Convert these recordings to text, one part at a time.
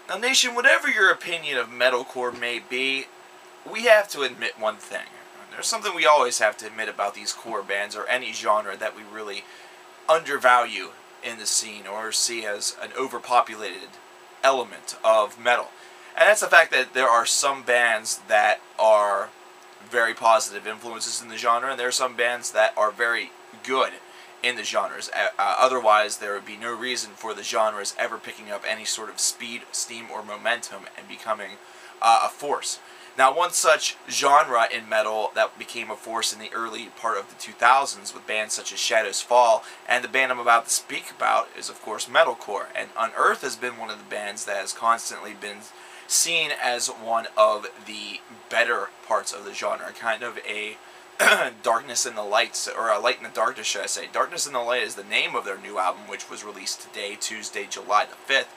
Now, Nation, whatever your opinion of metalcore may be, we have to admit one thing. There's something we always have to admit about these core bands, or any genre that we really undervalue in the scene, or see as an overpopulated element of metal. And that's the fact that there are some bands that are very positive influences in the genre, and there are some bands that are very good in the genres. Otherwise, there would be no reason for the genres ever picking up any sort of speed, steam, or momentum and becoming a force. Now, one such genre in metal that became a force in the early part of the 2000s with bands such as Shadows Fall, and the band I'm about to speak about is, of course, metalcore. And Unearth has been one of the bands that has constantly been seen as one of the better parts of the genre, kind of a darkness in the lights, or a light in the darkness, should I say. Darkness in the Light is the name of their new album, which was released today, Tuesday, July the 5th.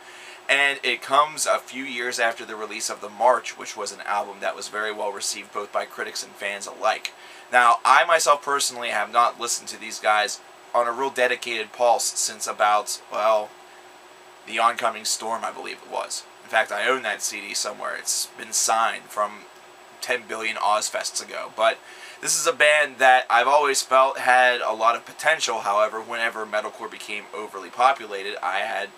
And it comes a few years after the release of The March, which was an album that was very well received both by critics and fans alike. Now, I myself personally have not listened to these guys on a real dedicated pulse since about, well, The Oncoming Storm, I believe it was. In fact, I own that CD somewhere. It's been signed from 10 billion Ozfests ago. But this is a band that I've always felt had a lot of potential. However, whenever metalcore became overly populated, I had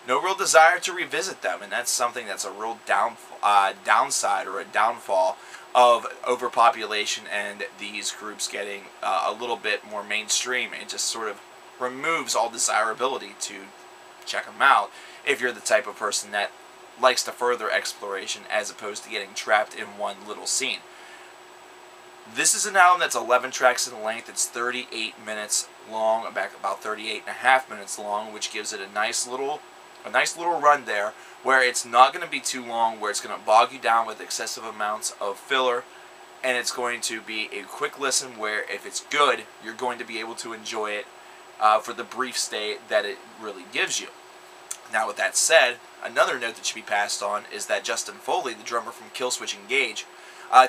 no real desire to revisit them, and that's something that's a real downside or a downfall of overpopulation and these groups getting a little bit more mainstream. It just sort of removes all desirability to check them out if you're the type of person that likes to further exploration as opposed to getting trapped in one little scene. This is an album that's 11 tracks in length. It's 38 minutes long, about 38 and a half minutes long, which gives it a nice little run there, where it's not going to be too long, where it's going to bog you down with excessive amounts of filler, and it's going to be a quick listen where, if it's good, you're going to be able to enjoy it for the brief stay that it really gives you. Now, with that said, another note that should be passed on is that Justin Foley, the drummer from Killswitch Engage,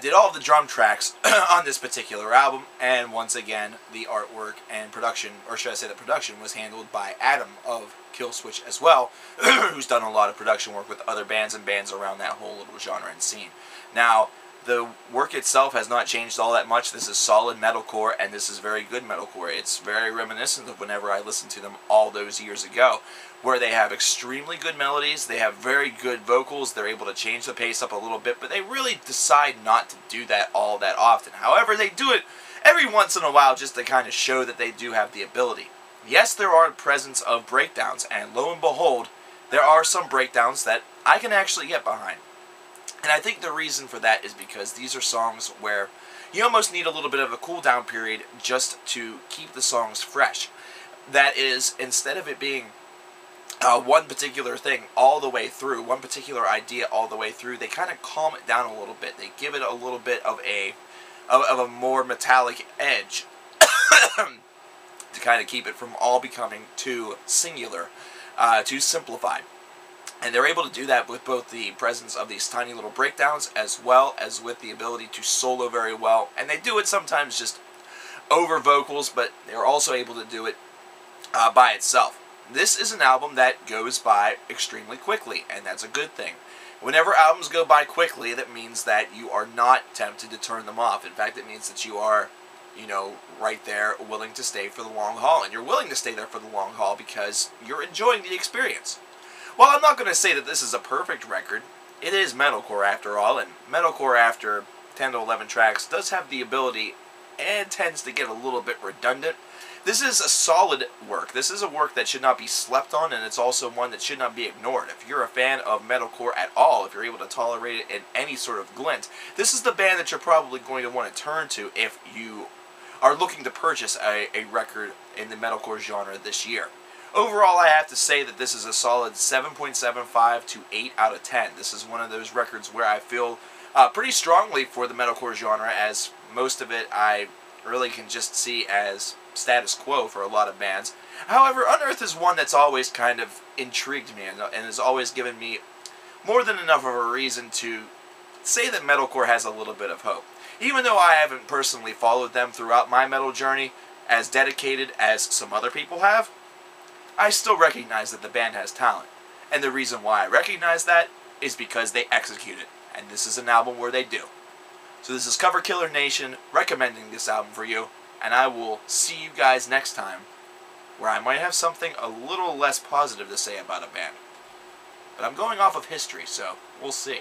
did all of the drum tracks on this particular album, and once again, the artwork and production, or should I say the production, was handled by Adam of Killswitch as well, who's done a lot of production work with other bands and bands around that whole little genre and scene. Now, the work itself has not changed all that much. This is solid metalcore, and this is very good metalcore. It's very reminiscent of whenever I listened to them all those years ago, where they have extremely good melodies, they have very good vocals, they're able to change the pace up a little bit, but they really decide not to do that all that often. However, they do it every once in a while just to kind of show that they do have the ability. Yes, there are presence of breakdowns, and lo and behold, there are some breakdowns that I can actually get behind. And I think the reason for that is because these are songs where you almost need a little bit of a cool down period just to keep the songs fresh. That is, instead of it being one particular thing all the way through, one particular idea all the way through, they kind of calm it down a little bit. They give it a little bit of a more metallic edge to kind of keep it from all becoming too singular, too simplified. And they're able to do that with both the presence of these tiny little breakdowns as well as with the ability to solo very well. And they do it sometimes just over vocals, but they're also able to do it by itself. This is an album that goes by extremely quickly, and that's a good thing. Whenever albums go by quickly, that means that you are not tempted to turn them off. In fact, it means that you are, right there willing to stay for the long haul. And you're willing to stay there for the long haul because you're enjoying the experience. Well, I'm not going to say that this is a perfect record. It is metalcore after all, and metalcore after 10 to 11 tracks does have the ability and tends to get a little bit redundant. This is a solid work. This is a work that should not be slept on, and it's also one that should not be ignored. If you're a fan of metalcore at all, if you're able to tolerate it in any sort of glint, this is the band that you're probably going to want to turn to if you are looking to purchase a record in the metalcore genre this year. Overall, I have to say that this is a solid 7.75 to 8 out of 10. This is one of those records where I feel pretty strongly for the metalcore genre, as most of it I really can just see as status quo for a lot of bands. However, Unearth is one that's always kind of intrigued me and has always given me more than enough of a reason to say that metalcore has a little bit of hope. Even though I haven't personally followed them throughout my metal journey as dedicated as some other people have, I still recognize that the band has talent. And the reason why I recognize that is because they execute it. And this is an album where they do. So this is coverkillernation recommending this album for you. And I will see you guys next time, where I might have something a little less positive to say about a band. But I'm going off of history, so we'll see.